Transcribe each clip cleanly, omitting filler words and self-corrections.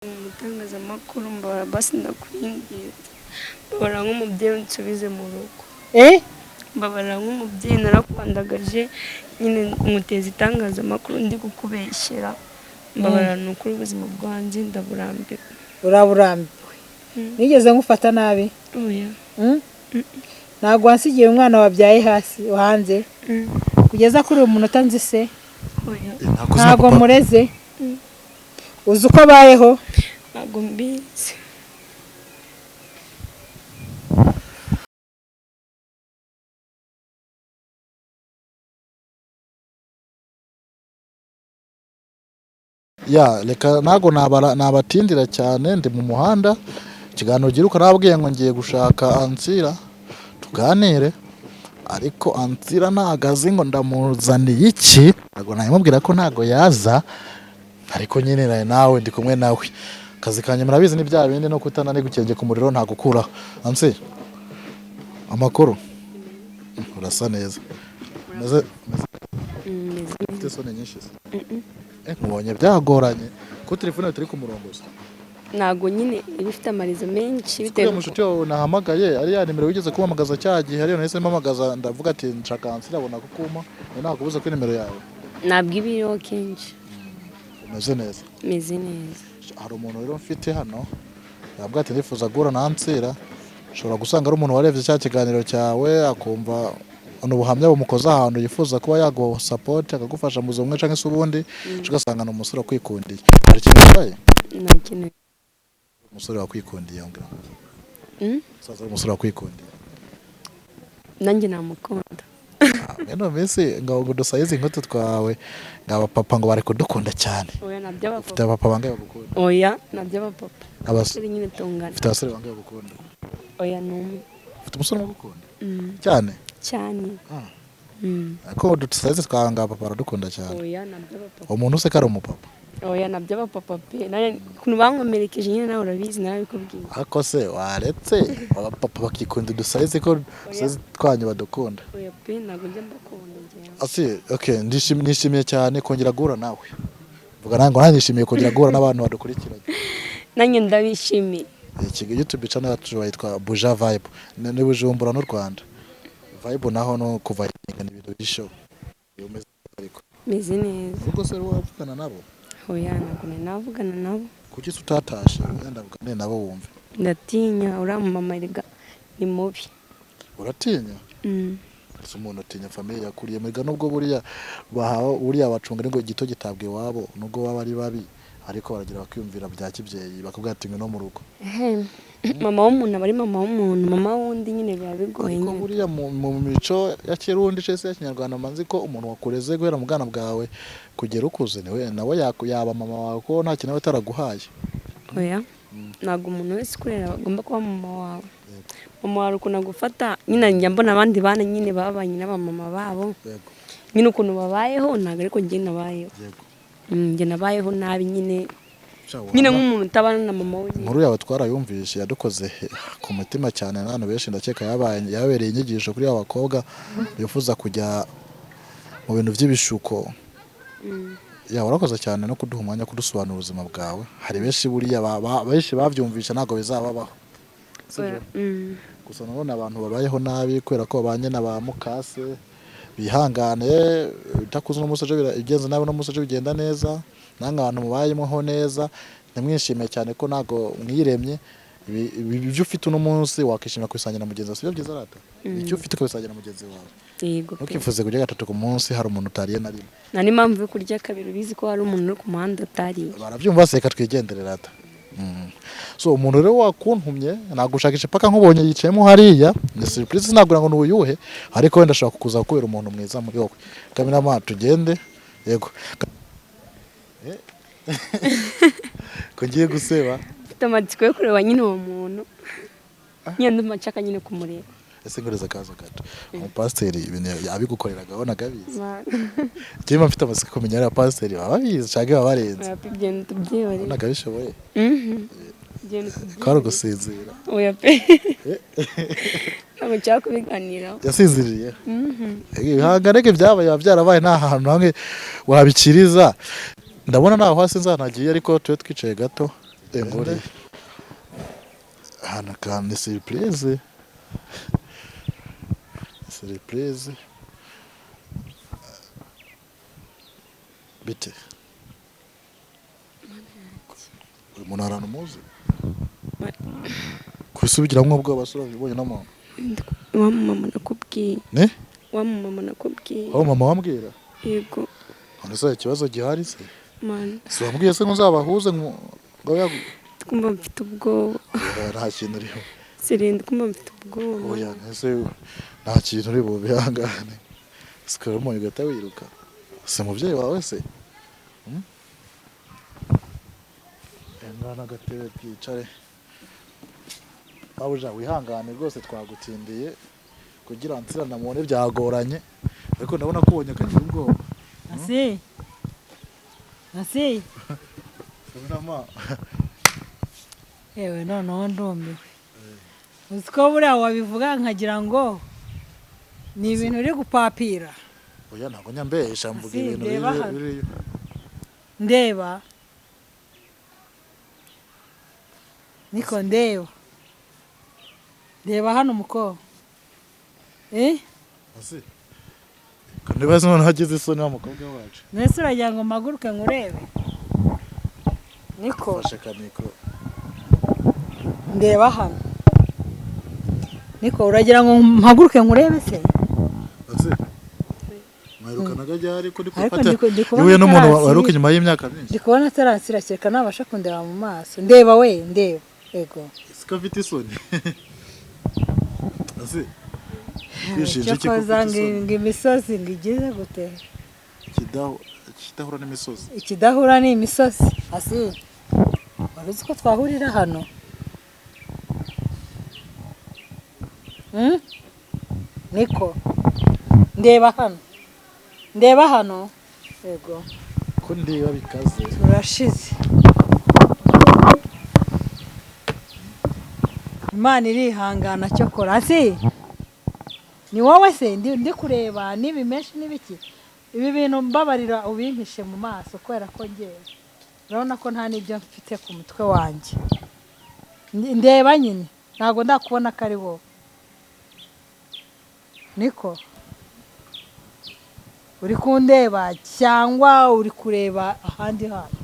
Itangazamakuru mbabara basi ndakwinginze mbabara nk'umubyeyi unsubize mu rugo mbabara nk'umubyeyi narakwandagaje nyine umuteza itangazamakuru ndi kukubeshyera mbabara ni ukuri ubuzima bwanjye ndaburambiwe. Uraburambiwe? Nigeze ngufata nabi? Oya. Ntabwo wansigiye umwana wabyaye hasi hanze kugeza kuri uyu munota nzi se? Oya. Ntabwo mureze? Uzi uko abayeho? Ntabwo mbizi. Reka ntago nabatindira cyane ndi mu muhanda ikiganiro giruka nababwiye ngo ngiye gushaka Ansira tuganire ariko Ansira nagazi ngo ndamuzaniye iki ntago nayimubwira ko ntago yaza ariko nyine nawe ndi kumwe nawe kazi kanye murabizi ni bya bindi no kutanani gukenge ku muriro nta gukuraho. Ansira amakuru urasa neza meze sone nyinshi mubonye byagoranye ko telefone turi ku murongo gusa ntago nyine ibifite amarizo menshi bitewe mushuti wawe nahamagaye ari ya nimero wigeze kuhamagaza cyagihe ariyo nahise mpamagaza ndavuga ati nshaka Ansira abona kukuma ntabwo ubuze ko nimero yawe ntabwo ibiriho kenshi. Meze neza? Meze neza. Hari umuntu rero mfite hano yavuga ati ndifuza guhura na Ansira ushobora gusanga ari umuntu warebye cya kiganiro cyawe akumva ubuhamya bumukoza ahantu yifuza kuba yago support akagufasha mu zomwe canke subundi ugasanga no umusore kwikundiye hari ikintu cyaye nakineye umusore wakwikundiye ngira sasa umusore wakwikundiye nanjye namukunda beno mbese ngo dusayize inkoto twawe ngaba papa ngo bari kudukunda cyane. Oya nabyo ufite papa bangaye bagukunda? Oya nabyo papa abasore nyine tungana. Ufite abasore bangaye bagukunda? Oya numwe. Ufite umusore bagukunda cyane cyane ako dusayize twanga papa baradukunda cyane. Oya nabyo papa umuntu use kari umupapa? Oya nabyo papa pe kuntu bankomerekeje nyine nawe urabizi narabikubwiye ako se waretse papa bakikunda dusayize ko twanyu badukunda. Oya pe ntabwo njya mbakunda njye asi okay nishimiye cyane kongera guhura nawe vuga nango nishimiye kongera guhura n'abantu badukurikiranye nanjye ndabishimiye. Iki YouTube channel yacu yitwa Buja Vibe ni Bujumbura n'u Rwanda Vibe naho no kuva ingana ibintu bisho yumeze ariko meze neza ubwo se wavugana nabo? Oya ntabwo navugana nabo. Kuki utatashe ndavugana nabo wumve? Ndatinya uramumamariga ni mubi. Uratinya? Ese umuntu atinya famille yakuriye muriga nubwo buriya bahawe buriya bacunga ngo gito gitabwe wabo nubwo baba ari babi ariko baragira bakiyumvira bya kibyeyi bakubwira ati no mu rugo. Mama w'umuntu abari mama w'umuntu mama wundi nyine biba bigoye nyine. Ko buriya mu mico ya Kirundi cese ya Kinyarwanda manzi ko umuntu wakureze guhera mu bwana bwawe kugera ukuze niwe nawe yaba mama wawe ko nta kintu bataraguhaye. Oya ntago umuntu wese kurera agomba kuba mama wawe. Mama wawe ukuntu agufata nyine njya mbona abandi bana nyine babanye n'abamama babo nyine ukuntu babayeho ntago ariko njye nabayeho njye nabayeho nabi nyine nk'umuntu utabana na mama we. Inkuru yawe twarayumvishe yadukoze ku mutima cyane n'abantu benshi ndakeka yabereye inyigisho kuri abakobwa bifuza kujya mu bintu by'ibishuko. Warakoze cyane no kuduha umwanya kudusobanura ubuzima bwawe. Hari benshi buriya benshi bavyumvisha ntago bizababaho. Gusa nabona abantu babayeho nabi kubera ko babanye na ba mukase bihangane utakuze n'umusoje bigenze nabi n'umusoje bigenda neza nanga abantu mubayemo ho neza namwishimiye cyane ko nago mwiremye ibyo ufite uno munsi wakishimira kwisangira mugenzi wawe byiza rata icyo ufite kubisangira mugenzi wawe. Yego ukifuze kujya gatatu ku munsi hari umuntu utariye na rimwe nani mpamvu yo kurya kabiri bizi ko hari umuntu uri ku muhanda utariye baravyumva seka twigenderera rata. So umuntu rero wakuntumye nagushakisha paka nkubonye yicayemo hariya ni surprise nagura ngo n'ubuyuhe ariko wenda ashaka kukuza kubera umuntu mwiza muri wowe kamera ma tugende yego ko ngiye guseba automatique yo kureba nyine uwo muntu nyende macaka nyine kumureba. Ese ngoreza kaza gato umupasteri ibintu abigukoreraga abona gabizi cyima mfite amasiko kumenya ari pasiteri babizi cyage babarenze abigenda tubyibare nagabishoboye karo gusinzira. Oya pe ntabwo cyako biganiraho yasinziriye ibihanganege byabaye byarabaye nta hantu hamwe wabikiriza ndabona naho hasi nzanagiye ariko twe twicaye gato ngore hana kandi surprise bite umuntu arana umuzi kwisubigira nk'ubwo abasura bibonye n'amama wa mama nakubwiye ne wa mama nakubwiye aho mama wambwira yego none se ikibazo gihari se man si wambwiye se ngo uzabahuze ngo kumva mfite ubwoba nta kintu uriho sirinde kumva mfite ubwoba oya ese nta kintu uri bubihangane sikara umuntu ugahita wiruka se mubyeyi wawe se ngana agatebe twicare babuja wihangane rwose twagutindiye kugira nsira namubone byagoranye ariko ndabona ko ubonye akagira ubwoba Nasi Mama yewe noneho ndumiwe uzi ko buriya wabivuga nkagira ngo ni ibintu uri gupapira oya ntabwo nyambesha mvuga ibintu biri ndeba niko ndeba hano umukobwa Asi kandibaza none hagize isoni wa mukobwa wacu nese uragira ngo mpaguruke nkurebe niko fashe kamikro ndeba hano niko uragira ngo mpaguruke nkurebe se Asi mwirukanaga ryari ko ariko yewe n'umuntu waruka nyuma y'imyaka myinshi ndikubona ataransira cyeka nabasha kundeba mu maso ndeba yego sikafite isoni Asi kwishinja iki cyakoza ngo imisozi ngigize gute kidahura n'imisozi ikidahura ni imisozi Asi waruzi ko twahurira hano niko ndeba hano yego ko ndiba bikaze turashize Imana irihangana cyo kora Asi ni wowe se ndi kureba nibi meshi nibiki ibi bintu mbabarira ubimpishe mu maso kwera ko ngewe urabona ko nta nibyo mfite ku mutwe wanjye ndeba nyine ntago ndakubona ko ari wowe niko uri kundeba cyangwa uri kureba ahandi hantu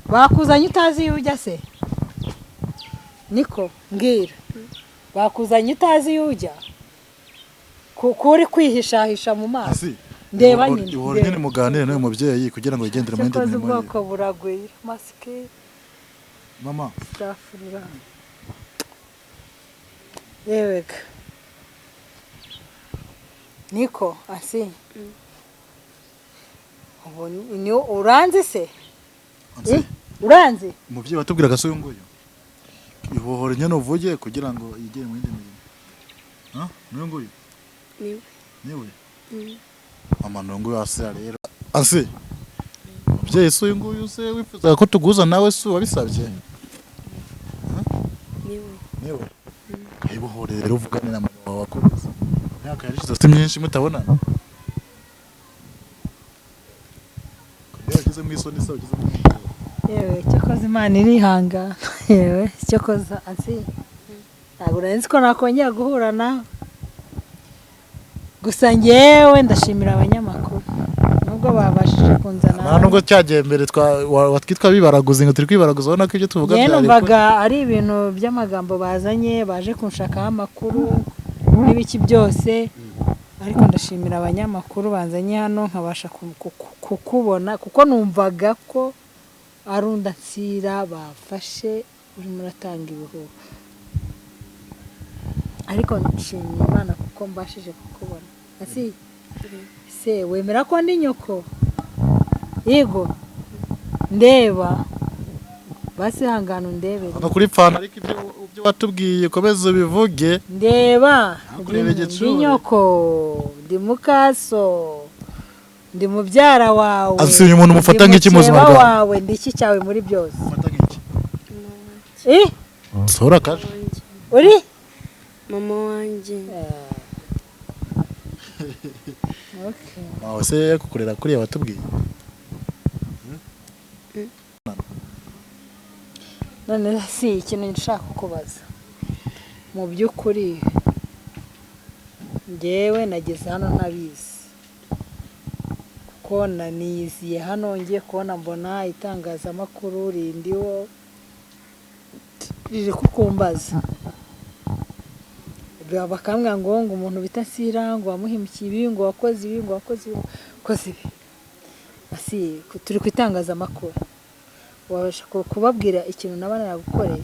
bakuzanye utazi iyo ujya se niko mbwira bakuzanye utazi iyo ujya kuko uri kwihishahisha mu maso ndeba nyine ihora nyine muganire n'uyu mubyeyi kugira ngo yigendere mu yindi mirimo ye ubwoko buragwira masike mama stafurira yewega niko Asi ni uranze se uranze umubyeyi watubwiraga se uyu nguyu ihohora nyine uvuge kugira ngo yigere mu yindi mirimo n'uyu nguyu niwe mama n'uyu Asi rero Asi umubyeyi se uyu nguyu se wifuzaga ko tuguza nawe se wabisabye niwe ihohore rero uvugane na mama wawe wakubuze imyaka yarishize si myinshi mutabonana kugira ageze mu isoni se ugeze mu yewe cyakoze Imana irihanga yewe cyakoze Asi ntabwo nzi ko nakongera guhura nawe gusa ngewe ndashimira abanyamakuru nubwo babashije kunzana nubwo cyagiye mbere twitwa bibaraguza ngo turi kwibaraguza ubona ko ibyo tuvuga byari numvaga ari ibintu by'amagambo bazanye baje kunshakaho amakuru n'ibiki byose ariko ndashimira abanyamakuru banzanye hano nkabasha kukubona kuko numvaga ko ari undatsira bafashe urimo uratanga ibihuha ariko nshimiye Imana kuko mbashije kukubona Asi se wemera ko ndi nyoko yego ndeba basi hangana undebere no kuri pfana ariko ibyo watubwiye komeza bivuge ndeba ndi nyoko ndi mukaso ndi mubyara wawe Asi uyu muntu mufata nk'iki mu buzima bwawe wawe ndi iki cyawe muri byose mufata nk'iki sora kaje uri mama wanjye okay wawe se kukurera kuriya watubwiye none si ikintu nshaka kukubaza mu by'ukuri njyewe nageze hano ntabizi kuko naniyiziye hano ngiye kubona mbona itangazamakuru rindiho riri kukumbaza bakambwira ngo umuntu bita Sira ngo wamuhemukiye ibi ngo wakoze ibi ngo wakoze ibi asi turi ku itangazamakuru wabasha kubabwira ikintu naba naragukoreye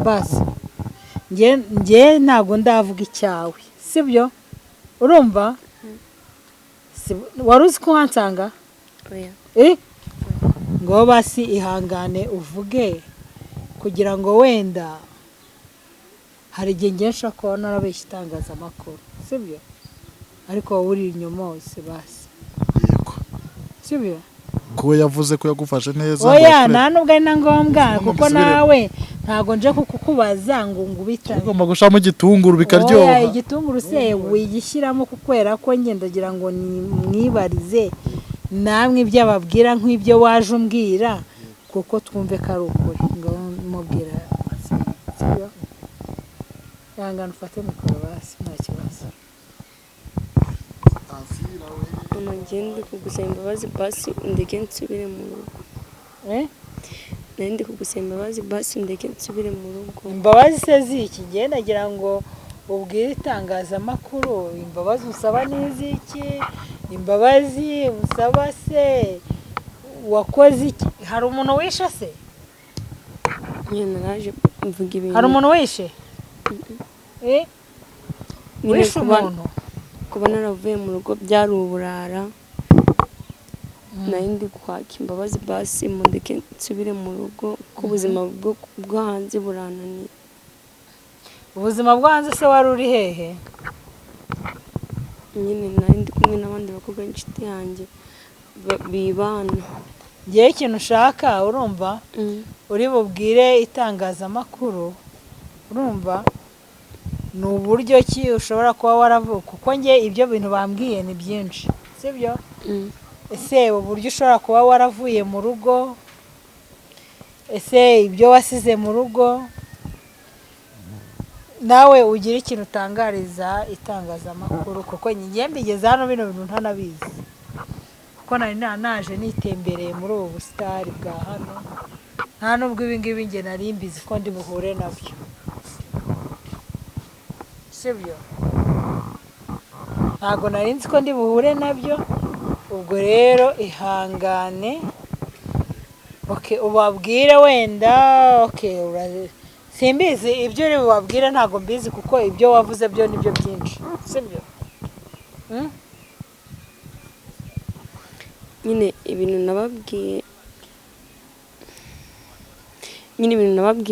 basi njye ntago ndavuga icyawe sibyo urumva wari uzi ko wansanga ngo basi ihangane uvuge kugira ngo wenda hari igihe ngiye nshaka kuba narabeshya itangazamakuru sibyo ariko wowe uri inyuma hose basi yego sibyo kuko yavuze ko yagufashe neza oya nta nubwo ari na ngombwa kuko nawe ntago nje kukubaza ngo ngubita ugomba gushamo igitunguru bikaryoha oya igitunguru se wigishyiramo kukwera ko ngendagira ngo mwibarize namwe ibyo ababwira nk'ibyo waje umbwira kuko twumve ko ari ukuri ngo mubwira sibyo yangana ufate mikoro basi nta kibazo ngende kugusaba imbabazi basi ndeke nsubire mu rugo nende kugusaba imbabazi basi ndeke nsubire mu rugo imbabazi se ziki ngiye nagira ngo ubwire itangazamakuru imbabazi usaba n'iziki imbabazi usaba se wakoze iki hari umuntu wishe se nyine naje mvuga ibintu hari umuntu wishe wishe umuntu kuba naravuye mu rugo byari uburara nari ndi kwaka imbabazi basi mundeke nsubire mu rugo ko ubuzima bwo hanze burananiye ubuzima bwo hanze se wari uri hehe nyine nari ndi kumwe n'abandi bakobwa inshuti yanjye bibana ngiye ikintu ushaka urumva uri bubwire itangazamakuru urumva ni uburyo ki ushobora kuba waravuye kuko nge ibyo bintu bambwiye ni byinshi sibyo ese uburyo ushobora kuba waravuye mu rugo ese ibyo wasize mu rugo nawe ugira ikintu utangariza itangazamakuru kuko ngiye mbigeze hano bino bintu ntanabizi kuko nari naje nitembereye muri ubu busitani bwa hano nta nubwo ibi ngibi nge nari mbizi ko ndi buhure nabyo sibyo ntago nari nzi ko ndi buhure nabyo ubwo rero ihangane ubabwire wenda simbizi ibyo uri bubabwire ntago mbizi kuko ibyo wavuze byo nibyo byinshi sibyo nyine ibintu nababwiye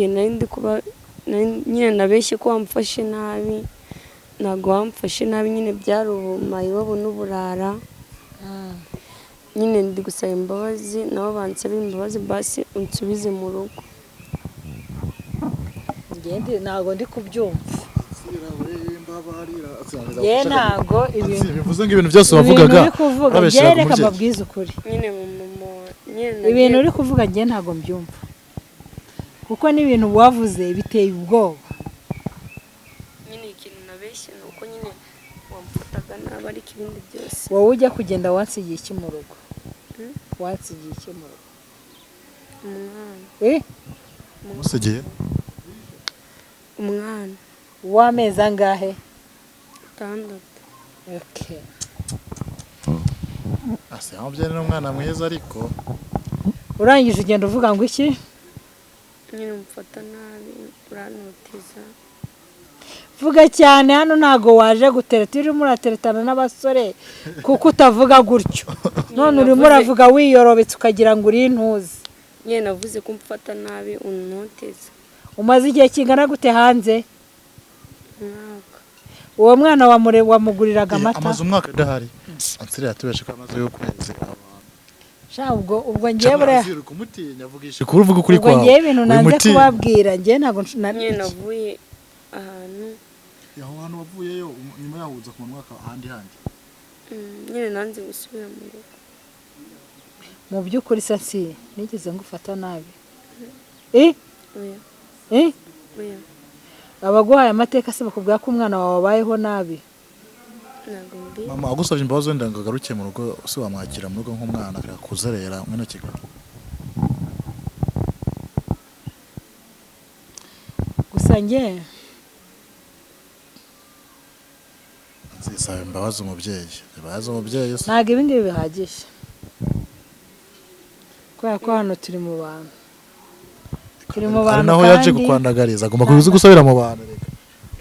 nari ndi kuba nyine nabeshye ko wamfashe nabi ntago wamfashe nabi nyine byari ubumayibobo n'uburara nyine ndi gusaba imbabazi nabo bansaba imbabazi basi unsubize mu rugo ntago ndi kubyumva ye ntago bivuze ngo ibintu byose wavugaga reka mbabwize ukuri ibintu uri kuvuga nge ntago mbyumva kuko n'ibintu wavuze biteye ubwoba nyine ikintu nabeshye ni uko nyine wamfataga nabi ariko ibindi byose wowe ujya kugenda wansigiye iki mu rugo wansigiye iki mu rugo umwana musigiye umwana w'amezi angahe 6 ase amubyeyi n'umwana mwiza ariko urangije ugenda uvuga ngo iki nyine umfata nabi uranotiza vuga cyane hano ntago waje gutereta urimo urateretana n'abasore kuko utavuga gutyo none urimo uravuga wiyorobetse ukagira ngo uri intuzi nyine navuze ko umfata nabi unoteza umaze igihe kingana gute hanze umwaka uwo mwana wamuguriraga amata amaze umwaka adahari ansire yatubeshe ko amaze yo kwezi ubwo ngiye buriya kumutinya avugisha kuri uvuga kuri kwawe ubwo ngiye ibintu nanze kubabwira ngiye ntago nyine navuye ahantu yaho hano wavuyeyo nyuma yaho uza ku mwaka ahandi nyine nanze gusubira mu rugo mu by'ukuri sasi nigeze ngufata nabi oya oya abaguhaye amateka se bakubwira ko umwana wawe wabayeho nabi ntabwo mbi mama agusabye imbabazi wenda ngo agaruke mu rugo se wamwakira mu rugo nk'umwana akakuzerera mwene Kigali gusa njye nzisaba imbabazi umubyeyi se ntabwo ibi ngibi bihagije kubera ko hano turi mu bantu hari naho yaje kukwandagariza agomba kuzi gusabira mu bantu reka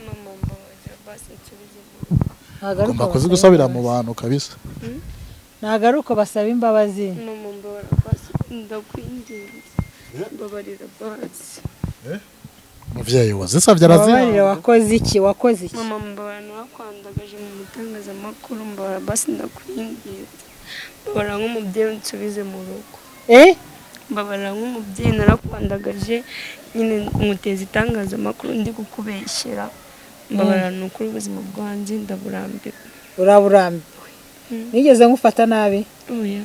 mama mbabarira basi nsubize agomba kuzi gusabira mu bantu kabisa ntabwo ari uko basaba imbabazi mama mbabarira basi ndakwinginze mbabarira basi umubyeyi wazisabye arazira mbabarira wakoze iki mama mbabarira nakwandagaje mu itangazamakuru mbabarira basi ndakwinginze mbabarira nk'umubyeyi unsubize mu rugo mbabarira nk'umubyeyi narakwandagaje nyine nkuteza itangazamakuru ndi kukubeshyera mbabarira ni ukuri ubuzima bwanjye ndaburambiwe uraburambiwe nigeze ngufata nabi oya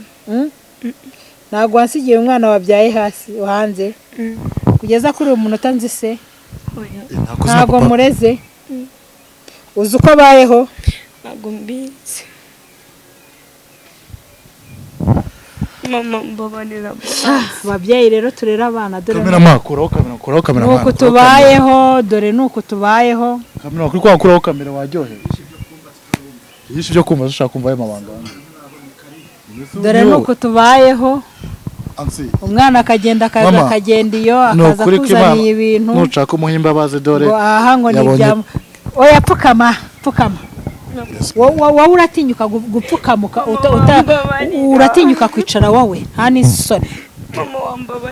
ntabwo wansigiye umwana wabyaye hasi hanze kugeza kuri uyu munota nzi se oya ntabwo mureze uzi uko abayeho ntabwo mbizi mama mbabarira ababyeyi rero turera abana dore kuraho kamera nuko tubayeho dore nuko tubayeho kamera kuri kwakuraho kamera waryohewe yishe byo kumva ushaka kumva ayo mabanga dore nuko tubayeho umwana akagenda akaza akagenda iyo akaza kuzaniye ibintu nushaka umuhimba baze dore aha ngo ni byamo oya pfukama wowe uratinyuka gupfukamuka uratinyuka kwicara wowe nta n'isoni mama wambabarira